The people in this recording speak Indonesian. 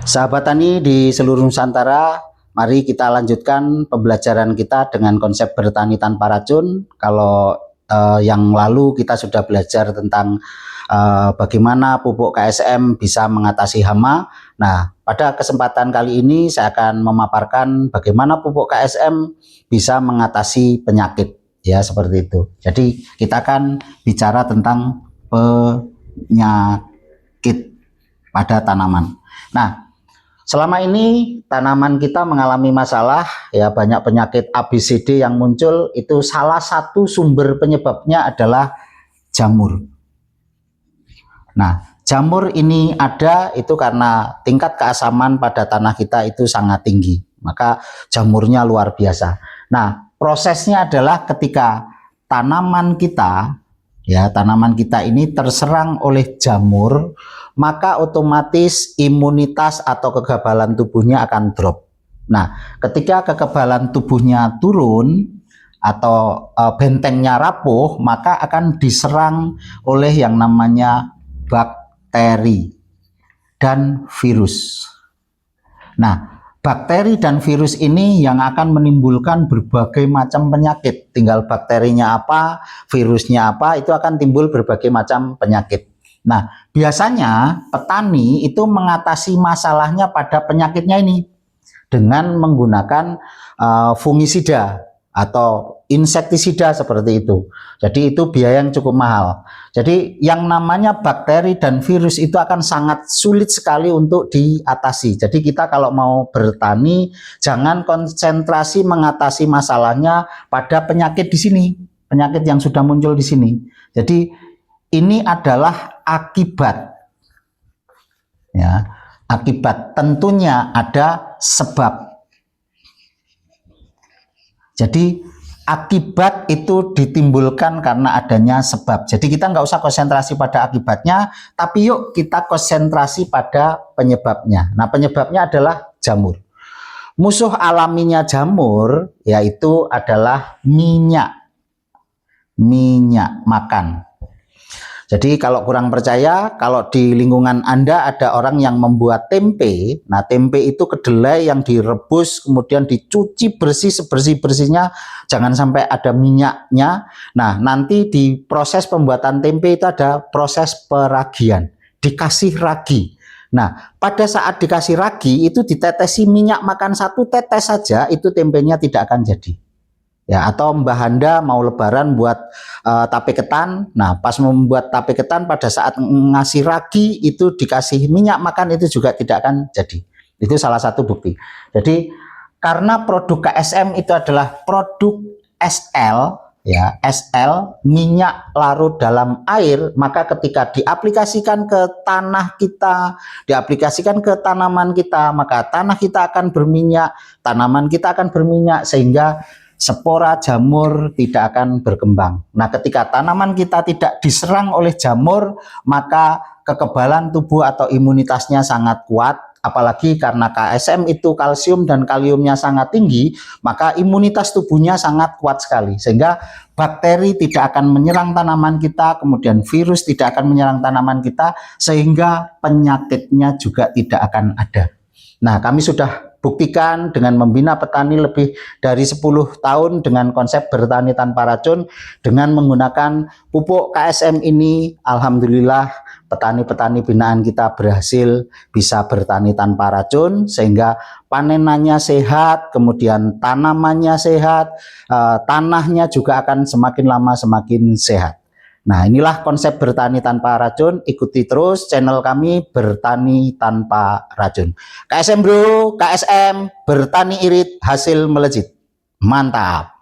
Sahabat tani di seluruh Nusantara, mari kita lanjutkan pembelajaran kita dengan konsep bertani tanpa racun. Kalau yang lalu kita sudah belajar tentang bagaimana pupuk KSM bisa mengatasi hama. Nah, pada kesempatan kali ini saya akan memaparkan bagaimana pupuk KSM bisa mengatasi penyakit, ya seperti itu. Jadi kita akan bicara tentang penyakit pada tanaman. Nah, selama ini tanaman kita mengalami masalah, ya banyak penyakit ABCD yang muncul. Itu salah satu sumber penyebabnya adalah jamur. Nah, jamur ini ada itu karena tingkat keasaman pada tanah kita itu sangat tinggi. Maka jamurnya luar biasa. Nah, prosesnya adalah ketika tanaman kita ini terserang oleh jamur, maka otomatis imunitas atau kekebalan tubuhnya akan drop. Nah, ketika kekebalan tubuhnya turun atau bentengnya rapuh, maka akan diserang oleh yang namanya bakteri dan virus. Nah, bakteri dan virus ini yang akan menimbulkan berbagai macam penyakit. Tinggal bakterinya apa, virusnya apa, itu akan timbul berbagai macam penyakit. Nah, biasanya petani itu mengatasi masalahnya pada penyakitnya ini dengan menggunakan fungisida atau insektisida seperti itu. Jadi itu biaya yang cukup mahal. Jadi yang namanya bakteri dan virus itu akan sangat sulit sekali untuk diatasi. Jadi kita kalau mau bertani jangan konsentrasi mengatasi masalahnya pada penyakit di sini, penyakit yang sudah muncul di sini. Jadi ini adalah akibat, ya, akibat. Tentunya ada sebab. Jadi akibat itu ditimbulkan karena adanya sebab. Jadi kita nggak usah konsentrasi pada akibatnya, tapi yuk kita konsentrasi pada penyebabnya. Nah, penyebabnya adalah jamur. Musuh alaminya jamur yaitu adalah minyak makan. Jadi kalau kurang percaya, kalau di lingkungan Anda ada orang yang membuat tempe, nah tempe itu kedelai yang direbus kemudian dicuci bersih sebersih-bersihnya, jangan sampai ada minyaknya. Nah, nanti di proses pembuatan tempe itu ada proses peragian, dikasih ragi. Nah, pada saat dikasih ragi itu ditetesi minyak makan 1 tetes saja, itu tempenya tidak akan jadi. Ya, atau Mbah Handa mau lebaran buat tape ketan. Nah, pas membuat tape ketan pada saat ngasih ragi itu dikasih minyak makan, itu juga tidak akan jadi. Itu salah satu bukti. Jadi karena produk KSM itu adalah produk SL, ya, SL, minyak larut dalam air, maka ketika diaplikasikan ke tanah kita, diaplikasikan ke tanaman kita, maka tanah kita akan berminyak, tanaman kita akan berminyak, sehingga spora jamur tidak akan berkembang. Nah, ketika tanaman kita tidak diserang oleh jamur, maka kekebalan tubuh atau imunitasnya sangat kuat. Apalagi karena KSM itu kalsium dan kaliumnya sangat tinggi, maka imunitas tubuhnya sangat kuat sekali. Sehingga bakteri tidak akan menyerang tanaman kita, kemudian virus tidak akan menyerang tanaman kita, sehingga penyakitnya juga tidak akan ada. Nah, kami sudah buktikan dengan membina petani lebih dari 10 tahun dengan konsep bertani tanpa racun. Dengan menggunakan pupuk KSM ini, alhamdulillah petani-petani binaan kita berhasil bisa bertani tanpa racun, sehingga panenannya sehat, kemudian tanamannya sehat, tanahnya juga akan semakin lama semakin sehat. Nah, inilah konsep bertani tanpa racun. Ikuti terus channel kami Bertani Tanpa Racun. KSM bro, KSM, bertani irit, hasil melejit. Mantap.